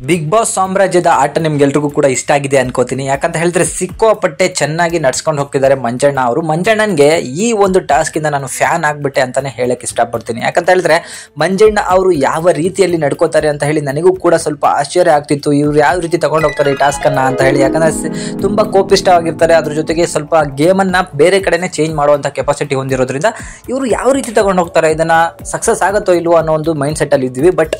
Big boss ಸಾಮ್ರಾಜ್ಯದ ಆಟ ನಿಮ್ಗೆಲ್ರಿಗೂ ಕೂಡ ಇಷ್ಟ ಆಗಿದೆ ಅನ್ಕೋತೀನಿ. ಯಾಕಂತ ಹೇಳಿದ್ರೆ ಸಿಕ್ಕೋಪಟ್ಟೆ ಚೆನ್ನಾಗಿ ನಡ್ಸ್ಕೊಂಡು ಹೋಗ್ತಿದ್ದಾರೆ ಮಂಜಣ್ಣ ಅವರು. ಮಂಜಣ್ಣನ್ಗೆ ಈ ಒಂದು ಟಾಸ್ಕ್ ಇಂದ ನಾನು ಫ್ಯಾನ್ ಆಗ್ಬಿಟ್ಟೆ ಅಂತಾನೆ ಹೇಳಕ್ ಇಷ್ಟಪಡ್ತೀನಿ. ಯಾಕಂತ ಹೇಳಿದ್ರೆ ಮಂಜಣ್ಣ ಅವರು ಯಾವ ರೀತಿಯಲ್ಲಿ ನಡ್ಕೋತಾರೆ ಅಂತ ಹೇಳಿ ನನಗೂ ಕೂಡ ಸ್ವಲ್ಪ ಆಶ್ಚರ್ಯ ಆಗ್ತಿತ್ತು. ಇವ್ರು ಯಾವ ರೀತಿ ತಗೊಂಡು ಹೋಗ್ತಾರೆ ಈ ಟಾಸ್ಕ್ ಅನ್ನ ಅಂತ ಹೇಳಿ. ಯಾಕಂದ್ರೆ ತುಂಬಾ ಕೋಪಿಷ್ಟವಾಗಿರ್ತಾರೆ. ಅದ್ರ ಜೊತೆಗೆ ಸ್ವಲ್ಪ ಗೇಮ್ ಅನ್ನ ಬೇರೆ ಕಡೆನೆ ಚೇಂಜ್ ಮಾಡುವಂತ ಕೆಪಾಸಿಟಿ ಹೊಂದಿರೋದ್ರಿಂದ ಇವರು ಯಾವ ರೀತಿ ತಗೊಂಡು ಹೋಗ್ತಾರೆ, ಇದನ್ನ ಸಕ್ಸಸ್ ಆಗುತ್ತೋ ಇಲ್ವೋ ಅನ್ನೋ ಒಂದು ಮೈಂಡ್ ಸೆಟ್ ಅಲ್ಲಿ ಇದ್ವಿ. ಬಟ್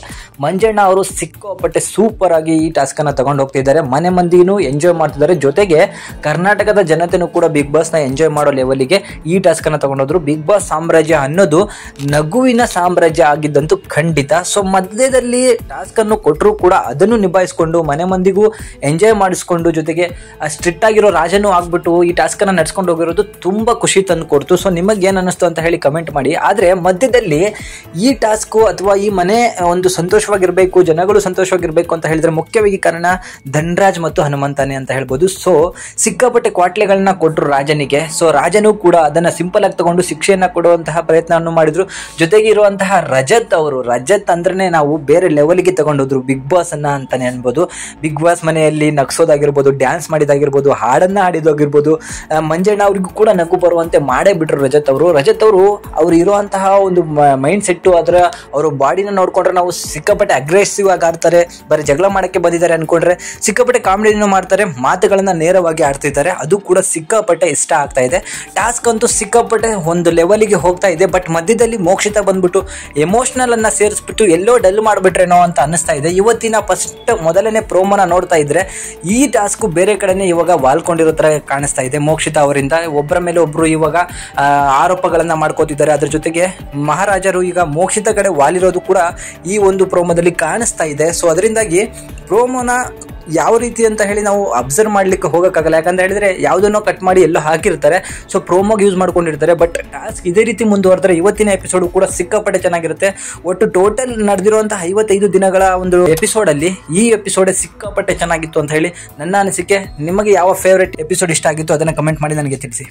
ಮಂಜಣ್ಣ ಅವರು ಸಿಕ್ಕೋಪಟ್ಟೆ ಸೂಪರ್ ಆಗಿ ಈ ಟಾಸ್ಕ್ ಅನ್ನ ತಗೊಂಡು ಹೋಗ್ತಿದ್ದಾರೆ. ಮನೆ ಮಂದಿನೂ ಎಂಜಾಯ್ ಮಾಡ್ತಿದ್ದಾರೆ. ಜೊತೆಗೆ ಕರ್ನಾಟಕದ ಜನತೆನೂ ಕೂಡ ಬಿಗ್ ಬಾಸ್ ನ ಎಂಜಾಯ್ ಮಾಡೋ ಲೆವೆಲ್ಗೆ ಈ ಟಾಸ್ಕ್ ಅನ್ನ ತಗೊಂಡೋದ್ರು. ಬಿಗ್ ಬಾಸ್ ಸಾಮ್ರಾಜ್ಯ ಅನ್ನೋದು ನಗುವಿನ ಸಾಮ್ರಾಜ್ಯ ಆಗಿದ್ದಂತೂ ಖಂಡಿತ. ಸೊ ಮಧ್ಯದಲ್ಲಿ ಟಾಸ್ಕ್ ಅನ್ನು ಕೊಟ್ಟರು ಕೂಡ ಅದನ್ನು ನಿಭಾಯಿಸಿಕೊಂಡು ಮನೆ ಮಂದಿಗೂ ಎಂಜಾಯ್ ಮಾಡಿಸ್ಕೊಂಡು ಜೊತೆಗೆ ಸ್ಟ್ರಿಕ್ಟ್ ಆಗಿರೋ ರಾಜನೂ ಆಗ್ಬಿಟ್ಟು ಈ ಟಾಸ್ಕ್ ಅನ್ನ ನಡ್ಸ್ಕೊಂಡು ಹೋಗಿರೋದು ತುಂಬಾ ಖುಷಿ ತಂದು ಕೊಡ್ತು. ಸೊ ನಿಮಗೆ ಏನ್ ಅನ್ನಿಸ್ತು ಅಂತ ಹೇಳಿ ಕಮೆಂಟ್ ಮಾಡಿ. ಆದ್ರೆ ಮಧ್ಯದಲ್ಲಿ ಈ ಟಾಸ್ಕ್ ಅಥವಾ ಈ ಮನೆ ಒಂದು ಸಂತೋಷವಾಗಿರ್ಬೇಕು, ಜನಗಳು ಸಂತೋಷವಾಗಿರ್ಬೇಕು ಅಂತ ಹೇಳಿದ್ರೆ ಮುಖ್ಯವಾಗಿ ಕಾರಣ ಧನ್ರಾಜ್ ಮತ್ತು ಹನುಮಂತಾನೆ ಅಂತ ಹೇಳ್ಬೋದು. ಸೊ ಸಿಕ್ಕಾಪಟ್ಟೆ ಕ್ವಾಟ್ಲೆಗಳನ್ನ ಕೊಟ್ಟರು ರಾಜನಿಗೆ. ಸೊ ರಾಜನು ಕೂಡ ಅದನ್ನ ಸಿಂಪಲ್ ಆಗಿ ತಗೊಂಡು ಶಿಕ್ಷೆಯನ್ನ ಕೊಡುವಂತಹ ಪ್ರಯತ್ನವನ್ನು ಮಾಡಿದ್ರು. ಜೊತೆಗೆ ಇರುವಂತಹ ರಜತ್ ಅಂದ್ರೆ ನಾವು ಬೇರೆ ಲೆವೆಲ್ಗೆ ತಗೊಂಡೋದ್ರು ಬಿಗ್ ಬಾಸ್ ಅನ್ನ ಅಂತಾನೆ ಅನ್ಬೋದು. ಬಿಗ್ ಬಾಸ್ ಮನೆಯಲ್ಲಿ ನಗ್ಸೋದಾಗಿರ್ಬೋದು, ಡ್ಯಾನ್ಸ್ ಮಾಡಿದಾಗಿರ್ಬೋದು, ಹಾಡನ್ನ ಹಾಡಿದಾಗಿರ್ಬೋದು, ಮಂಜಣ್ಣ ಅವ್ರಿಗೂ ಕೂಡ ನಗು ಬರುವಂತೆ ಮಾಡೇ ಬಿಟ್ರು ರಜತ್ ಅವರು. ಅವ್ರು ಇರುವಂತಹ ಒಂದು ಮೈಂಡ್ ಸೆಟ್, ಅದರ ಅವ್ರ ಬಾಡಿನ ನೋಡ್ಕೊಂಡ್ರೆ ನಾವು ಸಿಕ್ಕಾಪಟ್ಟೆ ಅಗ್ರೆಸಿವ್ ಆಗಿ ಆಡ್ತಾರೆ, ಬರೀ ಜಗಳ ಮಾಡಕ್ಕೆ ಬಂದಿದ್ದಾರೆ ಅನ್ಕೊಂಡ್ರೆ ಸಿಕ್ಕಾಪಟ್ಟೆ ಕಾಮಿಡಿನೂ ಮಾಡ್ತಾರೆ, ಮಾತುಗಳನ್ನ ನೇರವಾಗಿ ಆಡ್ತಿದ್ದಾರೆ. ಅದು ಕೂಡ ಸಿಕ್ಕಾಪಟ್ಟೆ ಇಷ್ಟ ಆಗ್ತಾ ಇದೆ. ಟಾಸ್ಕ್ ಅಂತೂ ಸಿಕ್ಕಾಪಟ್ಟೆ ಒಂದು ಲೆವೆಲ್ಗೆ ಹೋಗ್ತಾ ಇದೆ. ಬಟ್ ಮಧ್ಯದಲ್ಲಿ ಮೋಕ್ಷಿತ ಬಂದ್ಬಿಟ್ಟು ಎಮೋಷನಲ್ ಅನ್ನ ಸೇರಿಸ್ಬಿಟ್ಟು ಎಲ್ಲೋ ಡಲ್ ಮಾಡ್ಬಿಟ್ರೇನೋ ಅಂತ ಅನ್ನಿಸ್ತಾ ಇದೆ. ಇವತ್ತಿನ ಮೊದಲನೇ ಪ್ರೋಮೋನ ನೋಡ್ತಾ ಇದ್ರೆ ಈ ಟಾಸ್ಕ್ ಬೇರೆ ಕಡೆನೆ ಇವಾಗ ವಾಲ್ಕೊಂಡಿರೋ ತರ ಕಾಣಿಸ್ತಾ ಇದೆ. ಮೋಕ್ಷಿತ ಅವರಿಂದ ಒಬ್ಬರ ಮೇಲೆ ಒಬ್ರು ಇವಾಗ ಆರೋಪಗಳನ್ನ ಮಾಡ್ಕೋತಿದ್ದಾರೆ. ಅದ್ರ ಜೊತೆಗೆ ಮಹಾರಾಜರು ಈಗ ಮೋಕ್ಷಿತ ಕಡೆ ವಾಲಿರೋದು ಕೂಡ ಈ ಒಂದು ಪ್ರೋಮೋದಲ್ಲಿ ಕಾಣಿಸ್ತಾ ಇದೆ. ಸೊ ಅದರಿಂದಾಗಿ ಪ್ರೋಮೋನ ಯಾವ ರೀತಿ ಅಂತ ಹೇಳಿ ನಾವು ಅಬ್ಸರ್ವ್ ಮಾಡ್ಲಿಕ್ಕೆ ಹೋಗಕ್ಕಾಗಲ್ಲ. ಯಾಕಂತ ಹೇಳಿದ್ರೆ ಯಾವುದನ್ನೋ ಕಟ್ ಮಾಡಿ ಎಲ್ಲೋ ಹಾಕಿರ್ತಾರೆ. ಸೊ ಪ್ರೋಮೋಗೆ ಯೂಸ್ ಮಾಡ್ಕೊಂಡಿರ್ತಾರೆ. ಬಟ್ ಟಾಸ್ಕ್ ಇದೇ ರೀತಿ ಮುಂದುವರೆದ್ರೆ ಇವತ್ತಿನ ಎಪಿಸೋಡ್ ಕೂಡ ಸಿಕ್ಕಾಪಟ್ಟೆ ಚೆನ್ನಾಗಿರುತ್ತೆ. ಒಟ್ಟು ಟೋಟಲ್ ನಡೆದಿರುವಂತಹ 55 ದಿನಗಳ ಒಂದು ಎಪಿಸೋಡ್ ಅಲ್ಲಿ ಈ ಎಪಿಸೋಡ್ ಸಿಕ್ಕಾಪಟ್ಟೆ ಚೆನ್ನಾಗಿತ್ತು ಅಂತ ಹೇಳಿ ನನ್ನ ಅನಿಸಿಕೆ. ನಿಮಗೆ ಯಾವ ಫೇವರೇಟ್ ಎಪಿಸೋಡ್ ಇಷ್ಟ ಆಗಿತ್ತು ಅದನ್ನ ಕಮೆಂಟ್ ಮಾಡಿ ನನಗೆ ತಿಳಿಸಿ.